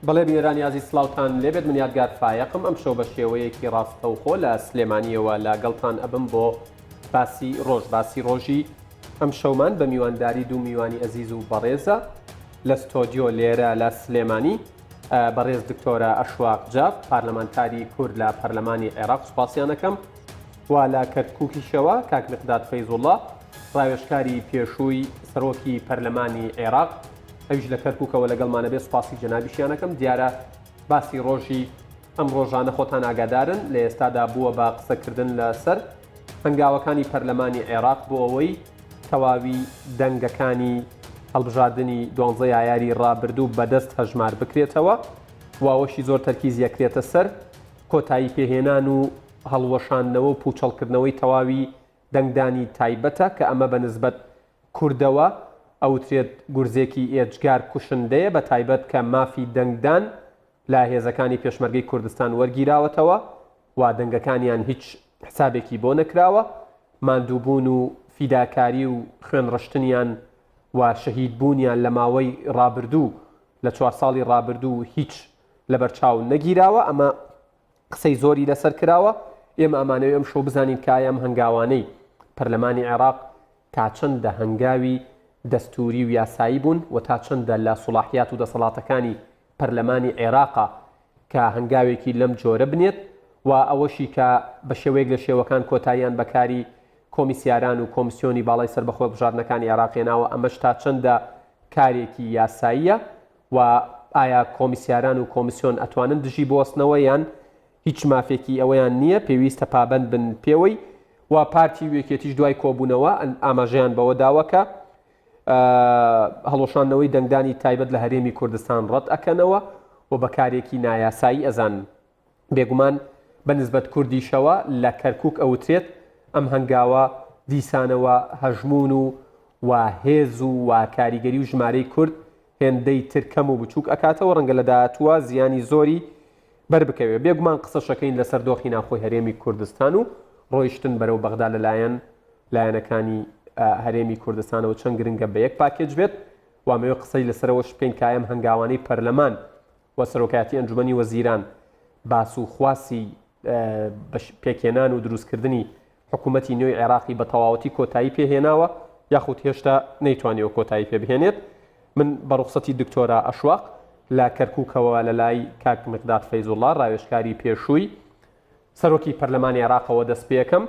بەڵێ بینەرانی عزیز سڵاوتان لێبێت من یادگار فایقم ئەم شەو بە شێوەیەکی ڕاستەوخۆ لە سلێمانیەوە لەگەڵتان ئەبم بۆ باسی ڕۆژی ئەم شەومان بە میوانداری دوو میوانی ئەزیز و بەڕێزە لە ستۆدیۆ لێرە لە سلێمانی بەڕێز دکتۆرە ئەشواق جاف پارلەمانتاری کورد لە پەرلەمانی عێراق سوپاسیانەکەم و لە کەرکووکیشەوە کاک مقداد فەیزوڵڵا ڕاوێژکاری پێشووی سەرۆکی پەرلەمانی عێراق ئەویش لە کەرکووکەوە لەگەڵمانە بێ سوپاسی جەنابیشیانەکەم دیارە باسی ڕۆژی ئەم ڕۆژانە خۆتان ئاگادارن لە ئێستادا بووە بە قسەکردن لەسەر هەنگاوەکانی پەرلەمانی عێراق بۆ ئەوەی تەواوی دەنگەکانی هەڵبژاردننی 12 ئایاری ڕابردوو بەدەست هەژمار بکرێتەوە واوەشی زۆر تەرکیزیەکرێتە سەر کۆتایی پێهێنان و هەڵوەشاندنەوە و پوچەڵکردنەوەی تەواوی دەنگدانی تایبەتە کە ئەمە بە نسبەت کوردەوە ئەوترێت گورزێکی ئێجگار کوشندەیە بە تایبەت کە مافی دەنگدان لا هێزەکانی پێشمەرگەی کوردستان وەرگیراوەتەوە و دەنگەکانیان هیچ حسابێکی بۆ نەکراوە ماندووبوون و فیداکاری و خوێنڕشتنیان و شەهیدبوونیان لە ماوەی ڕابردوو لە 4 ساڵی ڕابردوو هیچ لە بەرچاو نەگیراوە ئەمە قسەی زۆری لەسەر کراوە ئێمە ئەمانەوەی ئەم شەو بزانین کایەم هەنگاوانەی پەرلەمانی عێراق تا چەندە هەنگاوی دەستوری و یاسایی بوون و تا چەندە لە سوڵاحیات و دەسەڵاتەکانی پەرلەمانی عێراقا کە هەنگاوێکی لەم جۆرە بنێت و ئەوەشی کە بە شێوەیەک لە شێوەکان کۆتاییان بەکاری کۆمیسیاران و کۆمیسیۆنی باڵای سەربەخۆ بژاردنەکانی عێراقێناوە ئەمەش تا چەندە کارێکی یاساییە و ئایا کۆمیسیاران و کۆمیسیۆن ئەتوانن دژی بۆستنەوە یان هیچ مافێکی ئەوەیان نییە پێویستە پابند بن پێوەی و پارتی وێکێتیش دوای کۆبوونەوە ئاماژەیان بەوە داوەکە هەڵۆشانەوەی دەنگدانی تایبەت لە هەرێمی کوردستان ڕەت ئەکەنەوە و بەکارێکی نایاسایی ئەزان بێگومان بە نسبەت کوردیشەوە لە کەرکووک ئەوترێت ئەم هەنگاوە دیسانەوە هەژمون و هێز و کاریگەری و ژمارەی کورد هێندەی ترکەم و بچووک ئەکاتەوە ڕەنگە لە داهاتووە زیانی زۆری بەربکەوێت بێگومان قسە شەکەین لەسەر دۆخی ناوخۆی هەرێمی کوردستان و ڕۆیشتن بەرەو بەغدا لەلایەنەکانی هەرێمی کوردستانەوە چەند گرنگە بە یەک پاکێج بێت وامەوێ قسەی لەسەرەوەش بکەین کایم هەنگاوانەی پەرلەمان و سەرۆکایەتی ئەنجومەنی وەزیران باس و خواسی پێکێنان و دروستکردنی حکوومەتی نوێی عێراقی بە تەواوەتی کۆتایی پێهێناوە یاخود هێشتا نەیتوانێەوە کۆتایی پێ بهێنێت من بە ڕوخسەتی دکتۆرە ئەشواق لە کەرکووکەوە لە لای کاک مقداد فەیزوڵڵا ڕاوێژکاری پێشووی سەرۆکی پەرلەمانی عێراقەوە دەست پێەکەم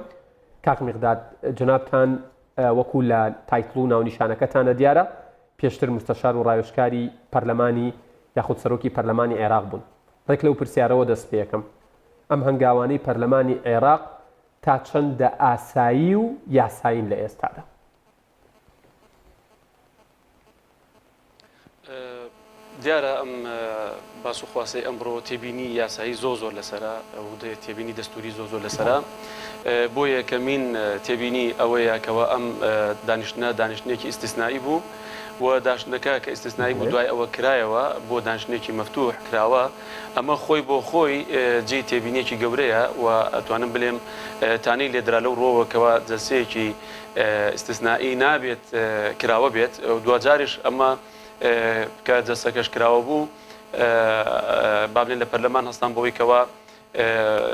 کاک مقداد جنابتان وەکو لە تایتڵ و ناونیشانەکەتانە دیارە پێشتر مستەشار و ڕاوێژکاری پەرلەمانی یاخود سەرۆکی پەرلەمانی عێراق بوون ڕێک لەو پرسیارەوە دەست پێەکەم ئەم هەنگاوانەی پەرلەمانی عێراق تا چەندە ئاسایی و یاساین لە ئێستادا دیارە ئەم باسوخواسی ئەمڕۆ تێبینی یاسایی زۆر لەسرە و تێبینی دەستوری زۆر لەسرە بۆ یەکەمین تێبینی ئەوەیە کەەوە ئەم دانیشتنێکی ئیستیسنایی بوو و دانیشتنەکە کە ئیستیسنایی بوو دوای ئەوە کرایەوە بۆ دانیشتنێکی مەفتوح کراوە ئەمە خۆی بۆ خۆی جێی تێبینیەکی گەورەیە و ئەتوانم بڵێم تانەی لێدرا لەو ڕۆوەکەوە جەلسەیەکی ئیستیسنایی نابێت کراوە بێت دوجاریش ئەمە کە جەلسەکەش کراوە بوو بابلێن لە پەرلەمان هەستان بەوەی کەوە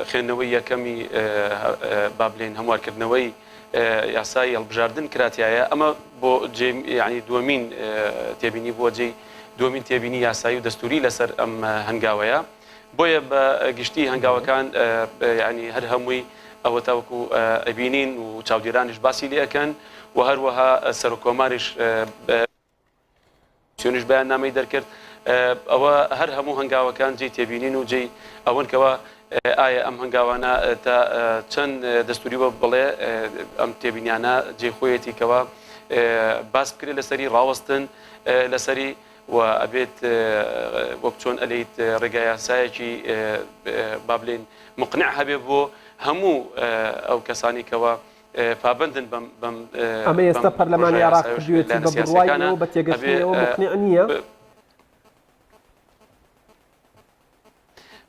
خوێندنەوەی یەکەمی بابلێن هەموارکردنەوەی یاسایی هەڵبژاردن کراتایە ئەمە بۆ ینی دووەمین تێبینی بۆ جێی دووەمین تێبینی یاسایی و دەستوری لەسەر ئەم هەنگاوەیە بۆیە بە گشتی هەنگاوەکان ینی هەر هەمووی ئەوە تاوەکو ئەبینین و چاودێرانیش باسی لێەکەن و هەروەها سەرۆکۆماریش سیۆنیش بەیان نامەی دەرکرد ئەوە هەر هەموو هەنگاوەکان جێی تێبینین و جێی ئەوەنکەوە ئایا ئەم هەنگاوانە تا چەند دەستوری بە بڵێ ئەم تێبینیانە جێخۆیەتی کەەوە باس بکرێت لەسەری ڕاوەستن لەسەری و ئەبێت وەک چۆن ئەلیت ڕێگای یاسایەکی بابلێن مقنع هەبێ بۆ هەموو ئەو کەسانی کەەوە پابندن بەم ئەمە ئێستا پەرلەمانی عێراق کردوێتی بە بڕوایەوە بە تێگەشتنەوە مقنع نییە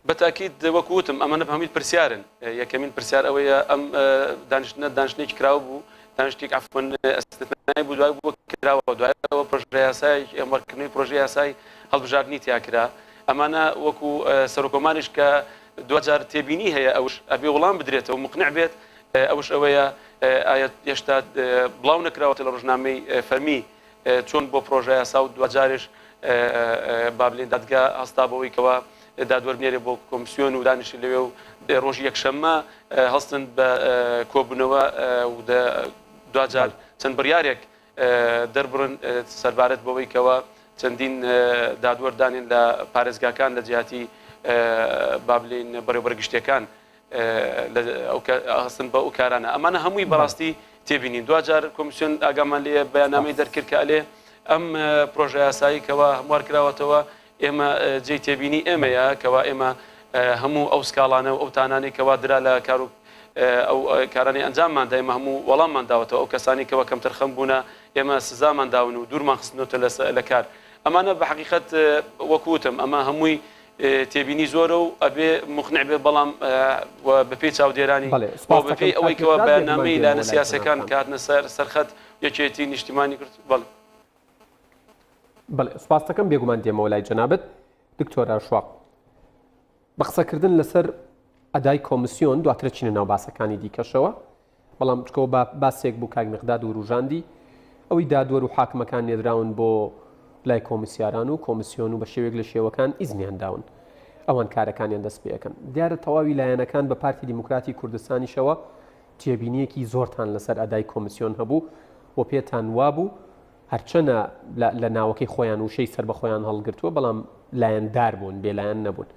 بەتاکید وەکوتم ئەمەنە هەمووی پرسیارن یەکەمین پرسیار ئەوەیە ئەم دانیشتنێکی کراوە بوو دانیشتێک عفوان ئەستثنایی بوو دوای بووە کراوە دوایەوە پرۆژە یاسایی ئەمڕکردنەوەی پرۆژە یاسایی هەڵبژاردننی تیاکرا ئەمانە وەکو سەرۆکۆمانیش کە دوجار تێبینی هەیە ئەوش ئەبێ وەڵام بدرێتەوە مقنع بێت ئەوش ئەوەیە ئایا هێشتا بڵاو نەکراوەتە لە ڕۆژنامەی فەرمی چۆن بۆ پرۆژە یاسا و دوجارش با بڵێن دادگا هەستا بەوەی کەوە دادوەربنێرێ بۆ کۆمسیۆن و دانیشی لەوێ و ڕۆژی یەکشەممە هەستن بە کۆبوونەوە و دوجار چەند بڕیارێک دەربڕن سەربارەت بەوەی کەوە چەندین دادوەردانین لە پارێزگاکان لە جیاتی با بڵێن بەڕێوەبەرگشتەکان هەستن بە ئەو کارانە ئەمانە هەمووی بەڕاستی تێبینین دوجار کۆمسیۆن ئاگامان لێ بەیاننامەی دەرکرد کە ئەلێ ئەم پرۆژە یاسایی کەوا هەموار کراوەتەوە ئێمە جێی تێبینی ئێمەیە کەوا ئێمە هەموو ئەو سکاڵانە و ئەو تانانی کەوا درا لە کار و ئەو کارانی ئەنجامماندا ئێمە هەموو وەڵاممانداوەتەوە ئەو کەسانی کەوە کەم تەرخەم بوونە ئێمە سزامانداون و دوورمان خستنەوە لە کار ئەمانە بە حقیقەت وەکوتم ئەمە هەمووی تێبینی زۆرە و ئەبێ مقنع بێ بەڵام بەپێی چاودێرانی بەپێی ئەوەی کەوە بەیاننامەی لایەنە سیاسەکان کاتنە سەرخەت یەکێتی نیشتیمانی کرد بەڵێ بەڵێ سوپاس دەکەم بێگومان دێمەوە لای جەنابەت دکتۆر شواق بە قسەکردن لەسەر ئەدای کۆمسیۆن دواترە چینە ناو باسەکانی دیکەشەوە بەڵام چکەوە باسێک بوو کاک مقداد و ڕوژاندی ئەوەی دادوەر و حاکمەکان نێدراون بۆ لای کۆمسیاران و کۆمسیۆن و بە شێوێک لە شێوەکان ئیزنیان داون ئەوان کارەکانیان دەست پێەکەن دیارە تەواوی لایەنەکان بە پارتی دیموکراتی کوردستانیشەوە تێبینیەکی زۆرتان لەسەر ئەدای کۆمسیۆن هەبوو و پێتان وابوو هەرچەنە لە ناوەکەی خۆیان وشەی سەر بە خۆیان هەڵگرتووە بەڵام لایەندار بوون بێلایەن نەبوون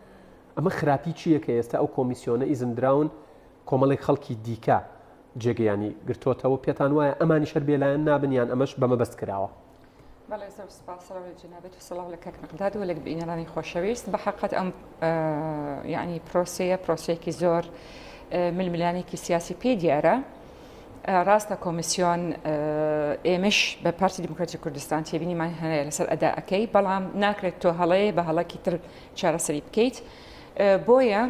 ئەمە خراپی چییە کە ئێستا ئەو کۆمیسیۆنە ئیزندراون کۆمەڵێک خەڵکی دیکە جێگەیانی گرتوتەوە پێتان وایە ئەمانی شەر بێلایەن نابنیان ئەمەش بەمە بەست کراوە بەڵێ زۆر سپاس جنابەت و سڵاو لە کاک مقداد و لە بینەرانی خۆشەویست بە حقیقەت ئەم یعنی پرۆسەیەکی زۆر ململانێکی سیاسی پێ دیارە ڕاستە کۆمیسیۆن ئێمەش بە پارتی دیموکراتی کوردستان تێبینیمان هەیە لەسەر ئەداءەکەی بەڵام ناکرێت تۆ هەڵەیە بە هەڵەکی تر چارەسەری بکەیت بۆیە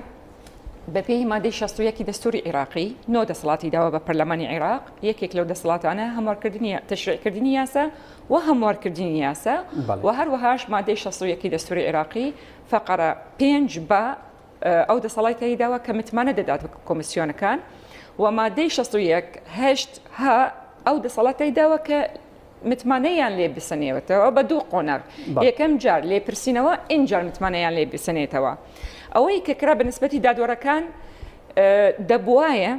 بەپێی مادەی 61 دەستوری عێراقی نۆ دەسەڵاتی داوە بە پەرلەمانی عێراق یەکێک لەو دەسەڵاتانە هەموارکردنی تەشریعکردنی یاسا و هەموارکردنی یاسا و هەروەهاش مادەی 61 دەستوری عێراقی فەقەرە 5 بە ئەو دەسەڵاتی داوە کە متمانە دەدات بە کۆمیسیۆنەکان و مادەی 61 هەشت ها ئەو دەسەڵاتی داوە کە متمانەیان لێ بسەنێتەوە بە دوو قۆنەر یەکەم جار لێپرسینەوە ئینجار متمانەیان لێ بسەنێتەوە ئەوەی کە کرا بە نسبەتی دادوەرەکان دەبوایە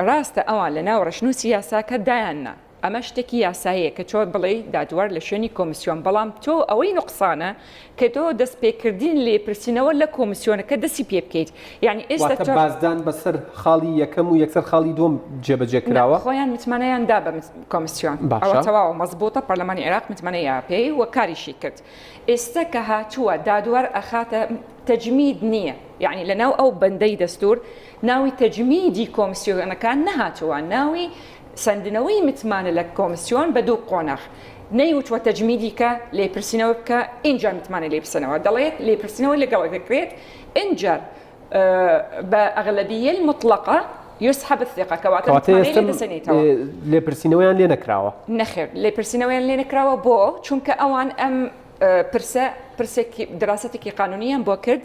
ڕاستە ئەوان لە ناو ڕەشنووسی یاساکە دایاننا ئەمە شتێکی یاساییە کە چۆ بڵێ دادوەر لە شوێنی کۆمیسیۆن بەڵام تۆ ئەوەی نقصانە کە تۆ دەستپێکردین لێپرسینەوە لە کۆمیسیۆنەکە دەستی پێ بکەیت یعنی ئێستا بازدان بەسەر خاڵی یەکەم و یەکسەر خاڵی دوم جێبەجێ کراوە خۆیان متمانەیان دا بە کۆمیسیۆن ئەوە تەواو مەزبوطە پەرلەمانی عێراق متمانەیە پێی و کاریشی کرد ئێستا کە هاتووە دادوەر ئەخاتە تەجمید نییە یعنی لە ناو ئەو بەندەی دەستور ناوی تەجمیدی کۆمیسیۆنەکان نەهاتووە ناوی سندنەوەی متمانە لە کۆمیسیۆن بە دوو قۆنەخ نەیوتوە تەجمیدی کە لێپرسینەوە بکە ئینجا متمانە لێپرسنەوە دەڵێت لێپرسینەوەی لەگەڵ دەکرێت ئینجار بە ئەغلبیە مطلقە يسحب الثقة لێپرسینەوەیان لێ نەکراوە نەخێر لێپرسینەوەیان لێ نەکراوە بۆ چونکە ئەوان ئەم پرسێکی دراستێکی قانونیان بۆ کرد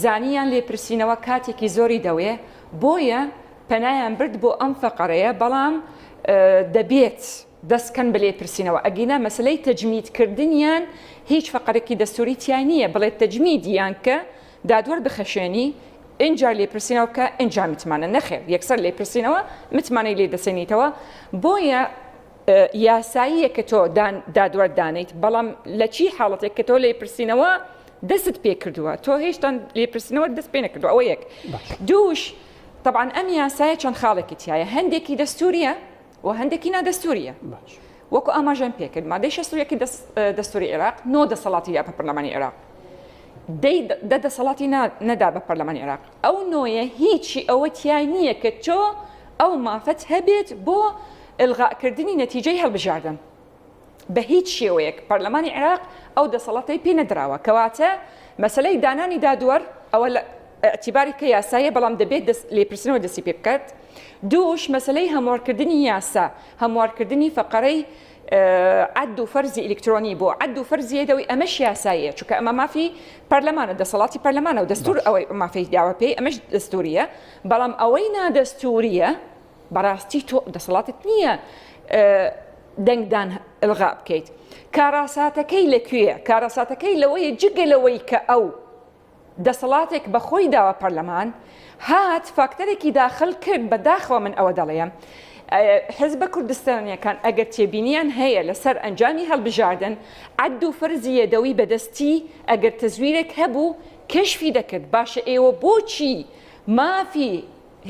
زانیان لێپرسینەوە کاتێکی زۆری دەوێ بۆیە پەنایان برد بۆ ئەم فەقەرەیە بەڵام دەبێت دەستکەن بە لێپرسینەوە ئەگینا مەسلەی تەجمیدکردنیان هیچ فەقەرێکی دەستوری تیای نییە بڵێت تەجمیدیان کە دادوەر بخەشێنی ئینجار لێپرسینەوە کە ئینجا متمانە نەخێر یەکسەر لێپرسینەوە متمانەی لێ دەسێنیتەوە بۆیە یاساییە کە تۆ دادوەر دانیت بەڵام لە چی حاڵەتێک کە تۆ لێپرسینەوە دەست پێ کردووە تۆ هێشتان لێپرسینەوە دەست پێ نەکردووە ئەوە یەک دووش طبعا ئەم یاسایە چەند خاڵێکی تایە هەندێکی دەستوریە و هەندێکی نادەستوریە وەکو ئاماژەم پێکرد مادەی 61 دەستوری عێراق نۆ دەسەڵاتی یا بە پەرلەمانی عێراق دەسەڵاتی نەدا بە پەرلەمانی عێراق ئەو نۆیە هیچی ئەوە تیای نییە کە تۆ ئەو مافەت هەبێت بۆ ئلغاکردنی نەتیجەی هەڵبژاردن بە هیچ شێوەیەک پەرلەمانی عێراق ئەو دەسەڵاتی پێ نەدراوە کەواتە مەسەلەی دانانی دادوەر ئەوە لە اعتیباری کە یاسایە بەڵام دەبێت لێپرسنەوە دەستی پێ بکات دووش مەسەلەی هەموارکردنی یاسا هەموارکردنی فەقەرەی عد و فەرزی ئلکترۆنی بۆ عد و فەرزی یەدەوەی ئەمەش یاساییە چونکە ئەمە مافی پەرلەمانە دەسەڵاتی پەرلەمانە و دەستور ئەوەی مافی داوە پێی ئەمەش دەستوریە بەڵام ئەوەی نادەستوریە بەڕاستی تۆ دەسەڵاتت نییە دەنگدان ئلغا بکەیت کاراساتەکەی لەکوێیە کاراساتەکەی لەوەیە جگە لەوەی کە ئەو دەسەڵاتێک بەخۆی داوە پەرلەمان هات فاکتەرێکی داخل کرد بەداخەوە من ئەوە دەڵێم حزب کوردستانیەکان ئەگەر تێبینیان هەیە لەسەر ئەنجامی هەڵبژاردن عد و فەرزی یەدەوی بەدەستی ئەگەر تەزویرێک هەبوو کەشفی دەکرد باشە ئێوە بۆچی مافی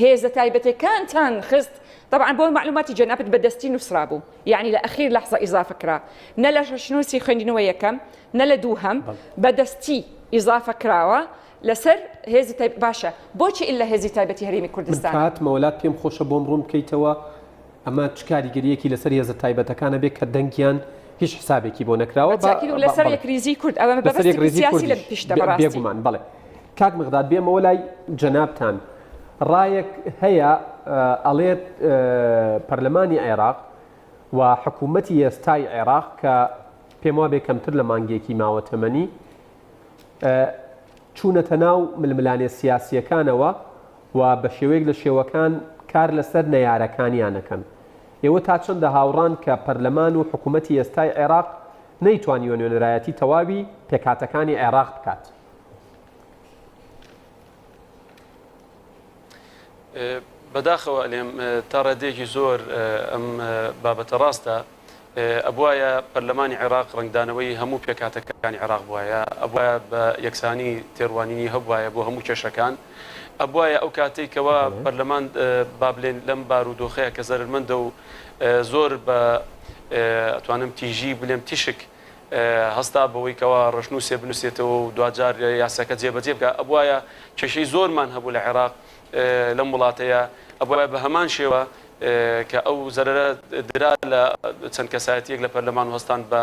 هێزە تایبەتەکانتان خست طبعا بۆ معلوماتی جەنابەت بەدەستی نووسرا بوو یعنی لە ئەخیر لەحظە ئیزافە کرا نە لە شنووسی خوێندنەوە یەکەم نە لە دووهەم بەدەستی ئیزافە کراوە لەسەر هێزی باشە بۆچی ئللا هێزی تایبەتی هەرێمی کوردستان کات مەولات پێم خۆشە بۆم ڕوون بکەیتەوە ئەمە چ کاریگەریەکی لەسەر هێزە تایبەتەکانە بێت کە دەنگیان هیچ حسابێکی بۆ نەکراوە لەسەر یەکریزی کورد ئەوە بەبەستی سیاسی لە پشتە بەڕاستی بێگومان بەڵێ کاک مەغداد بێمەوە لای جەنابتان ڕایەک هەیە ئەڵێت پەرلەمانی عێراق و حکوومەتی ئێستای عێراق کە پێم وابێ کەمتر لە مانگێکی ماوە تەمەنی چوونەتە ناو ململانێ سیاسیەکانەوە و بە شێوەیەک لە شێوەکان کار لەسەر نەیارەکانیانەکەن ئێوە تا چەندە هاوڕان کە پەرلەمان و حکوومەتی ئێستای عێراق نەیتوانیوە نوێنەرایەتی تەواوی پێکهاتەکانی عێراق بکات بەداخەوە لێم تا ڕێدێکی زۆر ئەم بابەتە ڕاستە ئەبوایە پەرلەمانی عێراق ڕنگدانەوەی هەموو پێکهاتەکانی عێراق بووایە ئەبوایە بە یەکسانی تێڕوانینی هەبوایە بۆ هەموو کێشەکان ئەبوایە ئەو کاتێکەوە پەرلەمان با بڵێن لەم بارودۆخەیە کە زەرمەندە و زۆر بە ئەتوانم تیژی بلێم تیشک هەستا بەوەی کەەوە ڕشنووسێ بنووسێتەوە و دوجار یاساکە جێبەجێ بکە ئەبوایە کێشەی زۆرمان هەبوو لە عێراق لەم وڵاتەیە ئەبوایە بە هەمان شێوە کە ئەو زەرەرە درا لە چەند کەسایەتیەک لە پەرلەمان و هەستان بە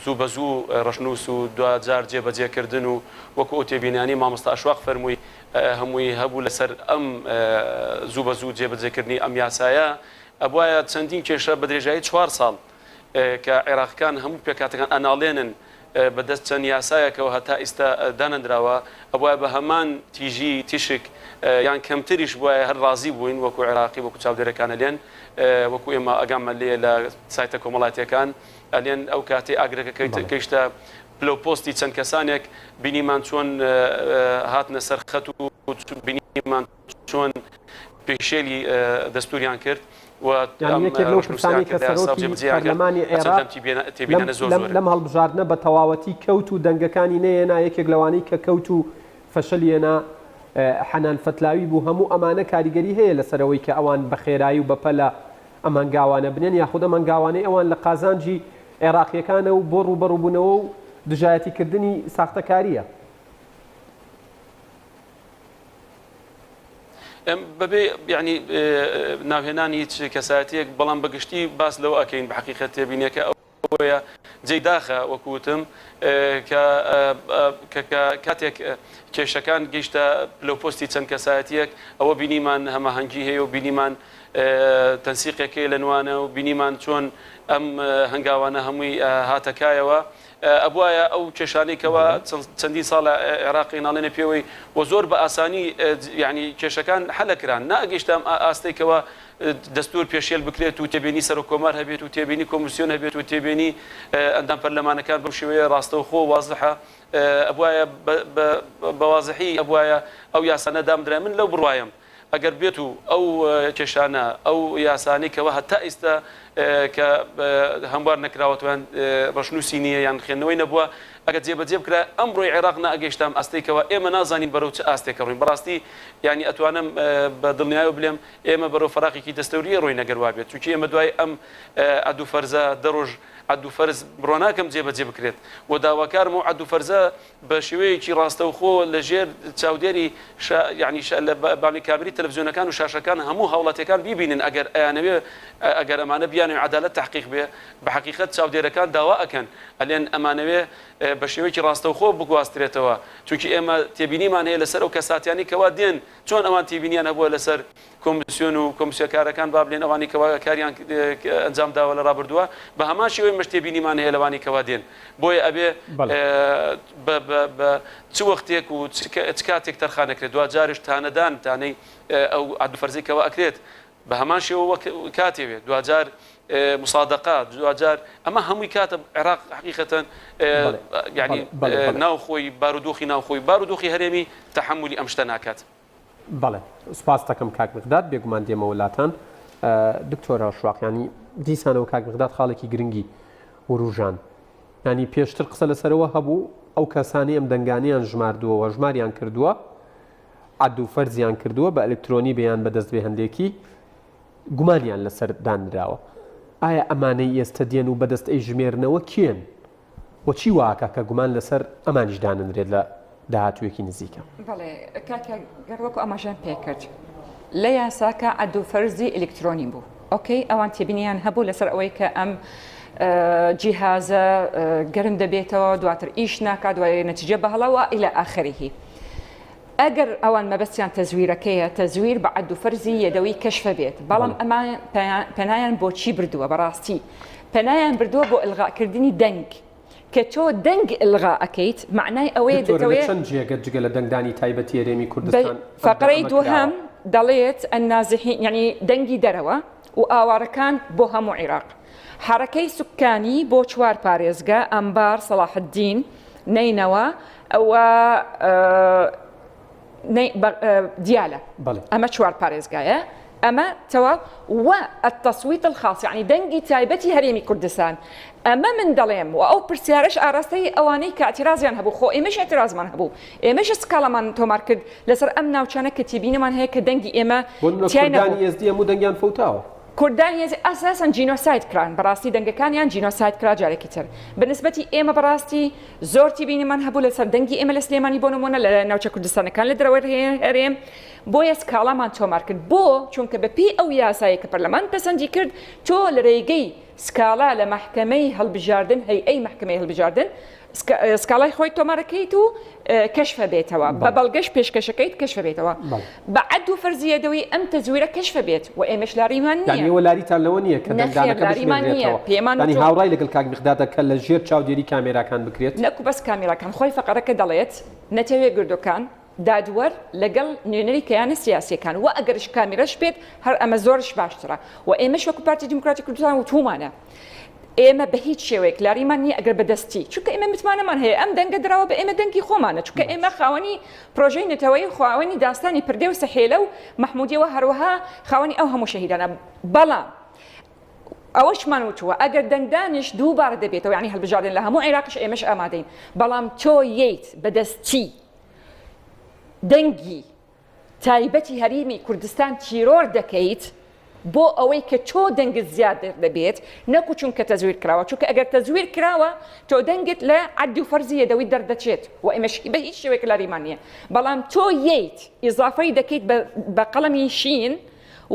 زوو بە زوو ڕشنووس و دوجار جێبەجێکردن و وەکو ئەو تێبینانی مامۆستا ئەشواق فەرمووی هەمووی هەبوو لەسەر ئەم زوو بە زوو جێبەجێکردنی ئەم یاسایە ئەبوایە چەندین کێشە بە درێژایی 4 ساڵ کە عێراقیەکان هەموو پێکهاتەکان ئەناڵێنن بەدەست چەند یاسایەکەوە هەتا ئێستا دانەندراوە ئەوە بە هەمان تیژی تیشک یان کەمتریش بواە هەر ڕازی بووین وەکو عێراقی وەکو چاودێرەکانە لێن وەکو ئێمە ئەگامە لێ لە سایتە کۆمەڵاتیەکان ئەلێن ئەو کاتێ ئاگرەکە کەیشتە پلۆپۆستی چەند کەسانێک بینیمان چۆن هاتنە سەر خەت و بینیمان چۆن پێشێلی دەستوریان کرد پەرلەمانی عێراق لەم هەڵبژاردنە بە تەواوەتی کەوت و دەنگەکانی نەیەنا یەکێک لەوانەی کە کەوت و فەشەلێنا حەنان فەتلاوی بوو هەموو ئەمانە کاریگەری هەیە لەسەرەوەی کە ئەوان بەخێرایی و بەپەلە ئەمانگاوانە بنێن یاخودە مانگاوانەی ئەوان لە قازانجی عێراقیەکانە و بۆ ڕوبەڕووبوونەوە و دژایەتیکردنی ساختەکاریە بەبێ ینی ناوهێنانی هیچ کەسایەتێک بەڵام بەگشتی باس لەوە ئەکەین بە حقیقەت تێبینیەکە ئەوەیە جێی داخە وەکوتم کاتێک کێشەکان گەیشتە لەپۆستی چەند کەسایەتیەک ئەوە بینیمان هەماهەنگی هەیە و بینیمان تەنسیقێکی لە نوانە و بینیمان چۆن ئەم هەنگاوانە هەمووی هاتەکایەوە ئەبوایە ئەو کێشانێکەوە چەندی ساڵە عێراقی ناڵێنە پێوەی و زۆر بە ئاسانی یعنی کێشەکان حەلەکران ناگەیشتم ئاستێکەوە دەستور پێشێل بکرێت و تێبینی سەر و کۆمار هەبێت و تێبینی کۆمیسیۆن هەبێت و تێبینی ئەندام پەرلەمانەکان بەو شێوەیە ڕاستەوخۆ وازحە ئەبوایە بەوازحی ئەبوایە ئەو یاسانە دامدرای من لەو بڕوایم ئەگەر بێت و ئەو کێشانە ئەو یاسانی کەەوە هەتا ئێستا کە هەموار نەکراوەتوان ڕشنووسی نییە یان خوێندنەوەی نەبووە ئەگەر جێبەجێ بکرا ئەمڕۆی عێراق ناگەیشتام ئەستێکەوە ئێمە نازانین بەرەو چ ئاستێکە ڕووین بەڕاستی ینی ئەتوانم بە دڵنیایە بڵێم ئێمە بەرەو فەراقێکی دەستەوریە ڕۆی نەگەروا بێت چونکی ئێمە دوای ئەم ئەدوو فەرزە دەڕۆژ عەد و فەرز بڕۆناکەم جێبەجێ بکرێت و داواکارم و عەد و فەرزە بە شێوەیەکی ڕاستەوخۆ لەژێر چاودێری یعنی لە باڵی کامری تەلەڤیزیۆنەکان و شاشەکان هەموو هاوڵاتیەکان بیبینن ئەگەر ئەمانە بیانێ عەدالەت تحقیق بێ بە حەقیقەت چاودێرەکان داوا ئەکەن ئەلێن ئەمانەوێ بە شێوەیەکی ڕاستەوخۆ بگواسترێتەوە چونکی ئێمە تێبینیمان هەیە لەسەر ئەو کەساتیانی کەوا دێن چۆن ئەوان تێبینیان هەبووە لەسەر کۆمیسیۆن و کۆمیسیۆکارەکان با بڵێن ئەوانی کەوا کاریان ئەنجام داوە لە ڕابردووە بە هەمان شێوەی مەش تێبینیمان هەیە لەوانی کەوا دێن بۆیە ئەبێ بە چ وەختێک و چ کاتێک تەرخانەکرێت دوجارش تانەدان تانەی ئەو عەد و فەرزی کەوا ئەکرێت بە هەمان شێوە کاتێ بێت دوجار مصادقة دوجار أما هم كاتب عراق حقيقة يعني ناوخوي بارودوخي هرمي تحملي أمشتناكات بله سپاس دەکەم کاک مقداد بێگومان دێمە وڵاتان دکتۆرە شواق ینی دیسانەوە کاک مقداد خاڵێکی گرنگی وروژان ینی پێشتر قسە لەسەرەوە هەبوو ئەو کەسانی ئەم دەنگانیان ژماردووە ژماریان کردووە عەد و فەرزیان کردووە بە ئەلکترۆنی بەیان بەدەست بێ هەندێکی گومانیان لەسەر دانراوە ئایا ئەمانەی ئێستا دێن و بەدەست ئەی ژمێرنەوە کێن وەچی واکە کە گومان لەسەر ئەمانیش داننرێت لە داهاتوویەکی نزیکە بەڵێ کاکە گەڕوەکو ئەماژیان پێکرد لە یاساکە عەد و فەرزی ئلکترۆنی بوو ئۆکەی ئەوان تێبینیان هەبوو لەسەر ئەوەی کە ئەم جیهازە گەرم دەبێتەوە دواتر ئیش ناکات دوای نەتیجە بەهەڵەوە ئیلە ئاخریه ئەگەر ئەوان مەبەستیان تەزویرەکەیە تەزویر بە عەد و فەرزی یەدەوەی کەشفە بێت بەڵام ئەمان پەنایان بۆچی بردووە بەڕاستی پەنایان بردووە بۆ ئلغاکردنی دەنگ کە تۆ دەنگ ئلغا ئەەکەیت معنای ئەوەیە دەتەوێت چەند جێگە جگە لە دەنگدانی تایبەتی هەرێمی کوردستان فەقرەی دووهەم دەڵێت ئەنازحین یعنی دەنگی دەرەوە و ئاوارەکان بۆ هەموو عێراق حرەکەی سوکانی بۆ 4 پارێزگا ئەمبار سەلاح الدین نینەوە ئەوە دیالە ئەمە 4 پارێزگایە ئەمە تەواو و التصويت الخاص يعني دەنگی تایبەتی هەرێمی کوردستان ئەمە من دەڵێم و ئەو پرسیارش ئاراستەی ئەوانەی کە ئەتیرازیان هەبوو خۆ ئێمەش ئەتیرازمان هەبوو ئێمەش سکاڵەمان تۆمار کرد لەسەر ئەم ناوچانە کە تێبینەمان هەیە کە دەنگی ئێمە هەموو دەنگیان فەوتاوە کوردانی ئەساساً جینۆساید کران بەڕاستی دەنگەکانیان جینۆساید کرا جارێکی تر بەنسبەتی ئێمە بەڕاستی زۆر تێبینیمان هەبوو لەسەر دەنگی ئێمە لە سلێمانی بۆ نمونە لە ناوچە کوردستانەکان لە دەرەوەی هەرێم بۆیە سکاڵامان تۆمار کرد بۆ چونکە بەپی ئەو یاسایە کە پەرلەمان پەسەندی کرد تۆ لە ڕێگەی سکاڵا لە محکەمەی هەڵبژاردن هەیئەی محکەمەی هەڵبژاردن سکاڵای خۆی تۆمارەکەیت و کەشفە بێتەوە بە بەڵگەش پێشکەشەکەیت کەشفە بێتەوە بە عەد و فەرزیەدەوەی ئەم تەزویرە کەشفە بێت و ئێمەش لاریمان نییە وەلاریتان لەوە نییە کە لاریمان نییە پێمانی هاوڕای لەگەڵ کاک مقدادە کە لە ژێر چاودێری کامێراکان بکرێت نەکو بەس کامێراکان خۆی فەقەرەکە دەڵێت نەتەوێ گردوەکان دادوەر لەگەڵ نوێنەری کەیانە سیاسیەکان و ئەگەرش کامێرەش بێت هەر ئەمە زۆرش باشترە و ئێمەش وەکو پارتی دیموکراتی کوردستان وتومانە ئێمە بە هیچ شێوەیەک لاریمان نییە ئەگەر بەدەستی چونکە ئێمە متمانەمان هەیە ئەم دەنگە درراوە بە ئێمە دەنگی خۆمانە چونکە ئێمە خاوەنی پرۆژەی نەتەوەی خاوەنی داستانی پردێ و سەحێلە و مەحمودیەوە هەروەها خاوەنی ئەو هەموو شەهیدانە بەڵام ئەوەشمان وتووە ئەگەر دەنگدانش دووبارە دەبێتەوە یعنی هەڵبژاردن لە هەموو عێراقش ئێمەش ئامادەین بەڵام تۆ یەیت بەدەستی دەنگی تایبەتی هەرێمی کوردستان تیرۆر دەکەیت بۆ ئەوەی کە تۆ دەنگت زیادر دەبێت نەکو چونکە تەزویر کراوە چونکە ئەگەر تەزویر کراوە تۆ دەنگت لە عەد و فەرزیەدەوەی دەردەچێت و ئێمەش بە هیچ شێوەیەک لاریمان نییە بەڵام تۆ یەیت ئیزافەی دەکەیت بە قەڵەمی شین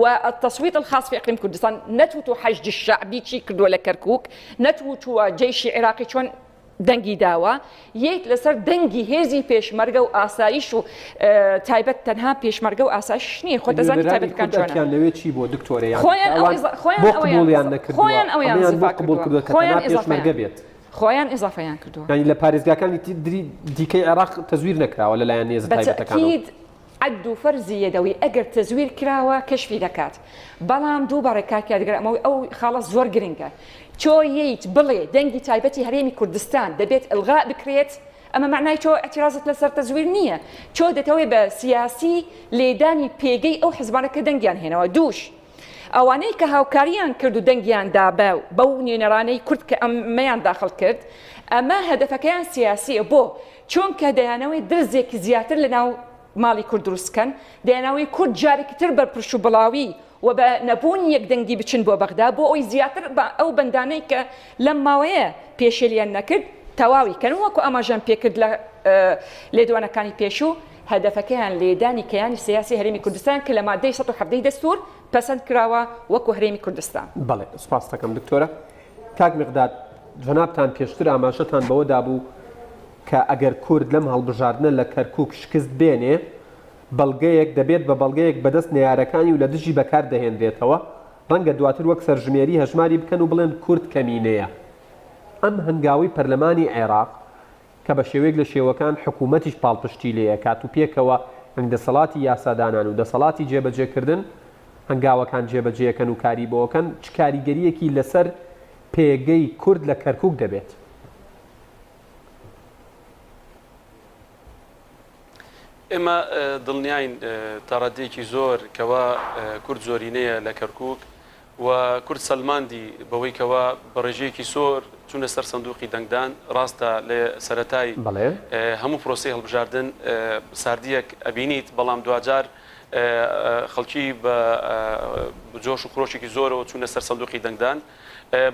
والتصويت الخاص في اقليم كردستان نتوتو حشد الشعبي شي كردو لكركوك نتوتو جيش عراقي شون دەنگی داوە یەک لەسەر دەنگی هێزی پێشمەرگە و ئاسایش و تایبەت تەنها پێشمەرگە و ئاسایش نییە خۆ دەزانی تایبەتەکان چۆنە لەوێ چی بۆ دکتۆرە خۆیان ئەویان پێشمەرگە بێت خۆیان ئیزافەیان کردووە ینی لە پارێزگاکانی دیکەی عێراق تەزویر نەکراوە لەلایەن نێزە تایبەتەکان عەد و فەرزیەدەوەی ئەگەر تەزویر کراوە کەشفی دەکات بەڵام دووبارە کاکیا دەگەڕێمەوەی ئەو خاڵە زۆر گرنگە تۆ یەیت بڵێ دەنگی تایبەتی هەرێمی کوردستان دەبێت ئەلغا بکرێت ئەمە معنای تۆ ئەتیرازت لەسەر تەزویر نییە تۆ دەتەوێت بە سیاسی لێدانی پێگەی ئەو حزبانەکە دەنگیان هێنەوە دووش ئەوانەی کە هاوکاریان کرد و دەنگیان دابە بەو نوێنەرانەی کورد کە ئەمەیان داخل کرد ئەمە هەدەفەکەیان سیاسیە بۆ چونکە دەیانەوەی درزێکی زیاتر لەناو ماڵی کورد دروستکەن دەیانەوەی کورد جارێکی تر بەرپرس و بڵاوی و بە نەبوونی یەکدەنگی بچن بۆ بەغدا بۆ ئەوی زیاتر ئەو بەندانەی کە لەم ماوەیە پێشێلیان نەکرد تەواوی کەن وەکو ئەماژان پێکرد لە لێدوانەکانی پێشوو هەدەفەکەیان لێدانی کەیانی سیاسی هەرێمی کوردستان کە لە مادەی 117 دەستور پەسەند کراوە وەکو هەرێمی کوردستان. بەڵێ سوپاس دەکەم دکتۆرە. کاک مقداد جەنابتان پێشتر ئاماژەتان بەوەدا بوو کە ئەگەر کورد لەم هەڵبژاردنە لە کەرکووک شکست بێنێ بەڵگەیەک دەبێت بە بەڵگەیەک بەدەست نێیارەکانی و لە دژی بەکار دەهێنرێتەوە ڕەنگە دواتر وەک سەرژمێری هەژماری بکەن و بڵێن کورد کەمینەیە. ئەم هەنگاوی پەرلەمانی عێراق کە بە شێوەیەک لە شێوەکان حکوومەتیش پاڵپشتی لێیە کات و پێکەوە دەسەڵاتی یاسادانان و دەسەڵاتی جێبەجێکردن هەنگاوەکان جێبەجێەکەن و کاری بۆکەن چ کاریگەریەکی لەسەر پێگەی کورد لە کەرکووک دەبێت؟ ئێمە دڵنیاین تاڕادێکی زۆر کەوا کورد زۆرینەیە لە کەرکووک و کورد سەلماندی بەوەی کەوا بە ڕێژەیەکی سۆر چوونە سەر سندوقی دەنگدان ڕاستە لە سەرەتای هەموو پرۆسی هەڵبژاردن ساردیەک ئەبینیت بەڵام دوجار خەڵکی بە جۆش و خۆشێکی زۆرەوە چوونە سەر سندوقی دەنگدان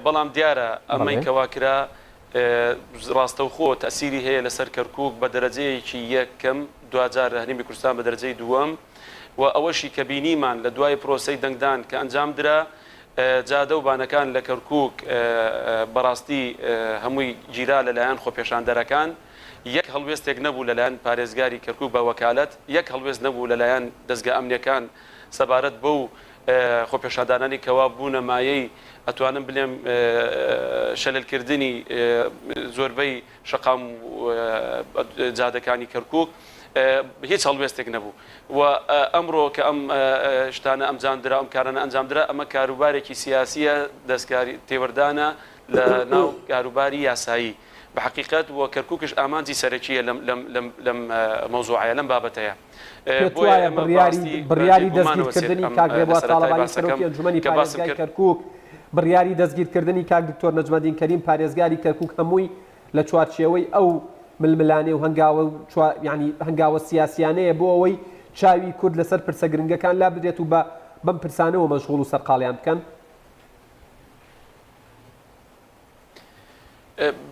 بەڵام دیارە ئەمەی کەوا کرا ڕاستە و خۆ تەسیری هەیە لەسەر کەرکووک بە دەرەجەیەکی یەکەم دوجار هەرێمی کوردستان بە دەرەجەی دووەم و ئەوەشی کە بینیمان لە دوای پرۆسەی دەنگدان کە ئەنجام درا جادە و بانەکان لە کەرکووک بەڕاستی هەمووی گیرا لەلایەن خۆپێشاندەرەکان یەک هەڵوێستێک نەبوو لەلایەن پارێزگاری کەرکووک بە وەکالەت یەک هەڵوێست نەبوو لەلایەن دەستگا ئەمنیەکان سەبارەت بەو خۆپێشاندانانی کەوا بوونە مایەی ئەتوانم بڵێم شەللکردنی زۆربەی شەقام جادەکانی کەرکووک هیچ هەڵوێستێک نەبوو و ئەمڕۆ کە ئەم شتانە ئەمجاندرا ئەم کارانە ئەنجامدرا ئەمە کاروبارێکی سیاسیە دەستکاری تێوەردانە لە ناو کاروباری یاسایی بە حقیقت وە کەرکووکش ئامانجی سەرەکیە لەم مەوزوعەیە لەم بابەتەیە بڕیاری دەستگیرکردنی کاگرێبووە تاڵەبانی سەرۆکی ئەنجومەنی پارێزگای کەرکووک بڕیاری دەستگیرکردنی کاک دکتۆر نەجمەدین کەریم پارێزگاری کەرکووک هەمووی لە چوارچێوەی ئەو ململانێ و هەنگاوە سیاسیانەیە بۆ ئەوەی چاوی کورد لەسەر پرسە گرنگەکان لا بدرێت و بە بەم پرسانەوە مەشغوڵ و سەرقاڵیان بکەن.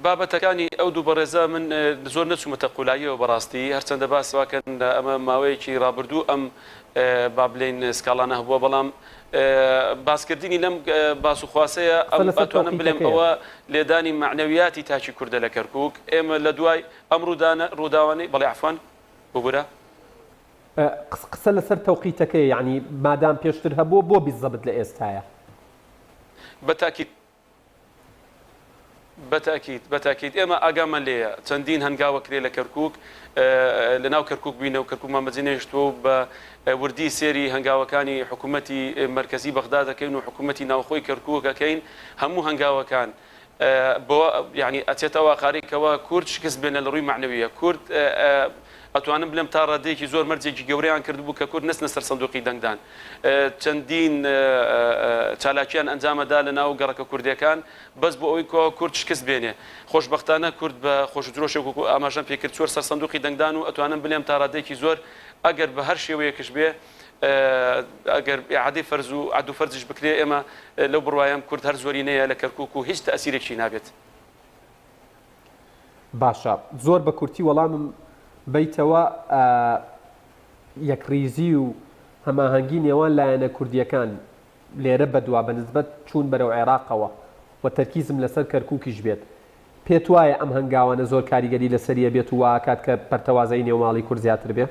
بابەتەکانی ئەو دوو بەڕێزە من زۆر نەچوومەتە قولاییەوە بەڕاستی هەرچەندە باسواکەن ئەمە ماوەیەکی ڕابردوو ئەم با بڵێن سکاڵانە هەبووە بەڵام باسکردنی لەم باس و خواسەیە ئەم ئەتوانم بڵێم ئەوە لێدانی معنەویاتی تاچی کوردە لە کەرکووک ئێمە لە دوای ئەم ڕووداوانەی بەڵێ عفوان بگورە قسە لەسەر تەوقیتەکەی یعنی مادام پێشتر هەبوو بۆ بیزەبت لە ئێستایە بەتاکید ئێمە ئاگامان لێیە چەندین هەنگاوە کرێ لە کەرکووک لە ناو کەرکووک بینە و کەرکووکمان بەجێنێشتووە و بە وردی سێری هەنگاوەکانی حکوومەتی مرکزی بەغدا دەکەین و حکوومەتی ناوخۆی کەرکووک دەکەین هەموو هەنگاوەکان بۆ یعنی ئەچێتەوە قاریکەوە کورد شکست بێنە لە ڕووی معنەویە کورد ئەتوانم بڵێم تا ڕادێکی زۆر مەرجێکی گەورەیان کردبوو کە کورد نستنە سەر سندوقی دەنگدان چەندین چالاکیان ئەنجامەدا لە ناو گەڕەکە کوردیەکان بەس بۆ ئەوەی کورد شکست بێنێ خۆشبەختانە کورد بە خۆشدرۆشێک و ئاماژەم پێکرد چۆر سەر سندوقی دەنگدان و ئەتوانم بڵێم تا ڕادێکی زۆر ئەگەر بە هەر شێوەیەکش بێ ئەگەر عادی فەرز و عادو فەرزش بکرێ ئێمە لەو بڕوایم کورد هەر زۆرینەیە لە کەرکووک و هیچ تەئسیرێکی نابێت. باشە زۆر بە کورتی وەڵامم بیتەوە یەکریزی و هەماهەنگی نێوان لایەنە کوردیەکان لێرە بەدوا بەنسبەت چوون بەرەو عێراقەوە و تەرکیزم لەسەر کەرکووکیش بێت پێت وایە ئەم هەنگاوانە زۆر کاریگەری لەسەریە بێت و واکات کە پەرتەوازەی نێوماڵی کورد زیاتر بێ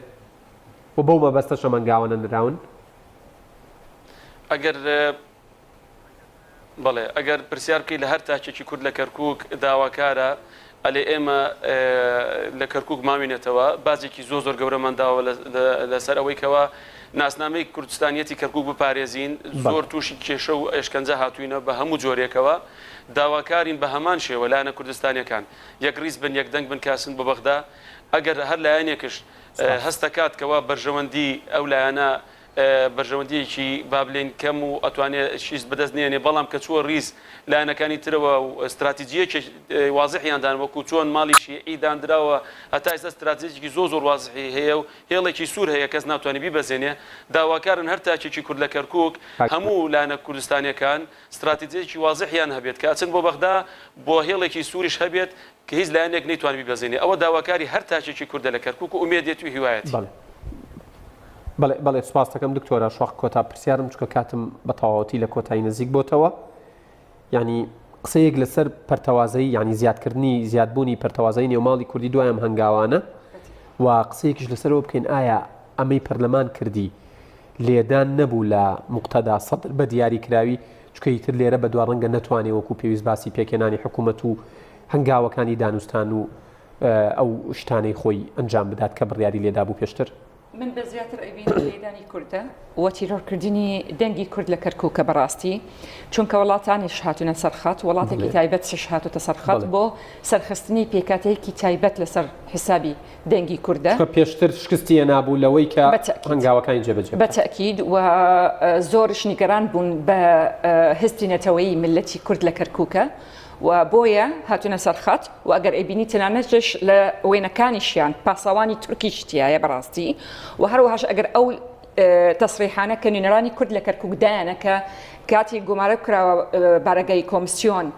و بەو مەبەستەشە هەنگاوانە نراون ئەگەر پرسیار بکەی لە هەر تاچێکی کورد لە کەرکووک داواکارە ئەلێ ئێمە لە کەرکووک ماوینێتەوە بازێکی زۆر گەورەمانداوە لەسەر ئەوەی کەەوە ناسنامەی کوردستانیەتی کەرکووک بپارێزین زۆر تووشی کێشە و ئێشکەنجە هاتووینە بە هەموو جۆرێکەوە داواکارین بە هەمان شێوە لایەنە کوردستانیەکان یەک ڕیز بن یەک دەنگ بن کاسن بە بەغدا ئەگەر هەر لایەنێکش هەستەکات کەوا بەرژەوەندی ئەو لایەنە بەرژەوەندیەکی بابلێن کەم و ئەتوانێت شیست بەدەست نێنێ بەڵام کە چووە ڕیز لایەنەکانی ترەوە و استراتیجیەکی وازحیاندان وەکو چۆن ماڵی شیعی دانراوە هەتا ئێستا استراتیجێکی زۆر وازحی هەیە و هێڵێکی سوور هەیە کەس ناتوانێت بیبەزێنێ داواکارن هەر تاکێکی کورد لە کەرکووک هەموو لایەنە کوردستانیەکان استراتیجێکی وازحیان هەبێت کە ئەچن بۆ بەغدا بۆ هێڵێکی سووریش هەبێت کە هیچ لایەنێک نەیتوان بیبەزێنێ ئەوە داواکاری هەر تاکێکی کوردە لە کەرکووک و ئومێدێت و هیوایەتی بەڵێ سوپاس دەکەم دکتۆرە شوخ کۆتا پرسیارم چکە کاتم بە تەواوەتی لە کۆتایی نزیک بۆتەوە ینی قسەیەک لەسەر پەرتەوازایی ینی زیادکردنی زیادبوونی پەرتەوازایی نێوماڵی کوردی دوایم هەنگاوانە و قسەیەکیش لەسەرەوە بکەین ئایا ئەمەی پەرلەمان کردی لێدان نەبوو لە مقتەدا سەدر بە دیاریکراوی چکە ئیتر لێرە بە دوا ڕەنگە نەتوانێت وەکو پێویست باسی پێکێنانی حکوومەت و هەنگاوەکانی دانوستان و ئەو شتانەی خۆی ئەنجام بدات کە بڕیاری لێدا بوو پێشتر من بە زیاتر ئەبینی لێدانی کوردە و تیرۆرکردنی دەنگی کورد لە کەرکووکە بەڕاستی چونکە وڵاتانیش هاتوونە سەرخەت وڵاتێکی تایبەت سش هاتوتە سەرخەت بۆ سەرخستنی پێکاتەیەکی تایبەت لەسەر حسابی دەنگی کوردە پێشتر شکستیە نابوو لەوەی کە هەنگاوەکانی جێبەجێ بەتەکید و زۆرش نیگەران بوون بە هەستی نەتەوەیی ملەتی کورد لە کەرکووکە و بۆیە هاتوونە سەرخەت و ئەگەر ئەبینی تەنانەتش لە وێنەکانیشیان پاسەوانی تورکیشتیایە بەڕاستی و هەروەهاش ئەگەر ئەو تەسریحانە کە نوێنەرانی کورد لە کەرکووک دایانە کە کاتی گومارە کراوە بارەگای کۆمسیۆن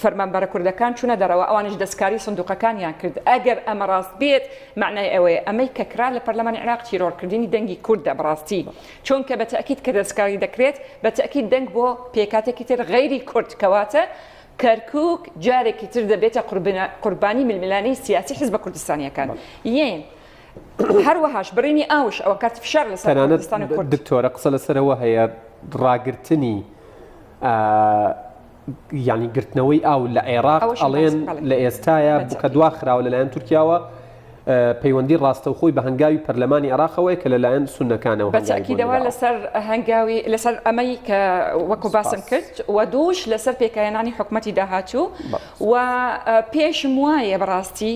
فەرمانبەرە کوردەکان چوونە دەرەوە ئەوانش دەستکاری سندوقەکانیان کرد ئەگەر ئەمە ڕاست بێت معنای ئەوەیە ئەمەی کە کرا لە پەرلەمانی عێراق تیرۆرکردنی دەنگی کوردە بەڕاستی چونکە بەتەکید کە دەستکاری دەکرێت بەتەکید دەنگ بۆ پێکاتێکی تر غەیری کورد کەواتە کەرکووک جارێکی تر دەبێتە قوربانی ململانەی سیاسی حیزبە کوردستانیەکان یەن هەروەهاش بڕینی ئاوش ئەوە کات فشار لەسەر کوردستانی کورد دکتۆرە قسە لەسەرەوە هەیە ڕاگررتنی ینی گرتنەوەی ئاو لە عێراق ئەڵێن لە ئێستاە بکە دوا خراوە لەلایەن تورکیاوە پەیوەندی ڕاستەوخۆی بە هەنگاوی پەرلەمانی عێراقەوەی کە لەلایەن سونەکانەوە بەتەکیدەوە لەسەر هەنگاوی لەسەر ئەمەی کە وەکو باسم کرد و دووش لەسەر پێکایەنانی حکوومەتی داهاتوو و پێشم وایە بەڕاستی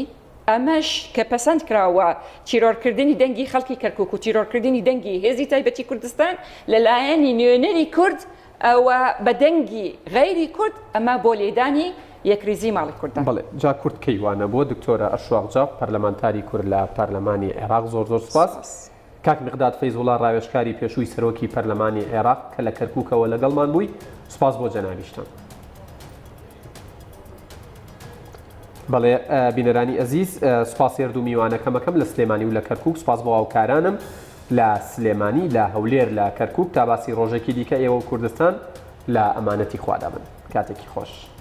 ئەمەش کە پەسەند کراوە تیرۆرکردنی دەنگی خەڵکی کەرکووک و تیرۆرکردنی دەنگی هێزی تایبەتی کوردستان لەلایەنی نوێنەری کورد ئەوە بە دەنگی غەیری کورد ئەمە بۆ لێدانی یەکریزی ماڵی کوردان بەڵێ جا کورد کەیوانە بۆ دکتۆرە ئەشواقجا پەرلەمانتاری کورد لە پەرلەمانی عێراق زۆر سپاس کاک مقداد فەیزوڵا ڕاوێژکاری پێشووی سەرۆکی پەرلەمانی عێراق کە لە کەرکووکەوە لەگەڵمان بووی سپاس بۆ جەنابیشتان بەڵێ بینەرانی ئەزیز سوپاس هێرد و میوانەکەمەکەم لە سلێمانی و لە کەرکووک سپاس بۆ هاوکارانم لە سلێمانی لە هەولێر لە کەرکووک تا باسی ڕۆژێکی دیکە ئێوە و کوردستان لە ئەمانەتی خوادا بن کاتێکی خۆش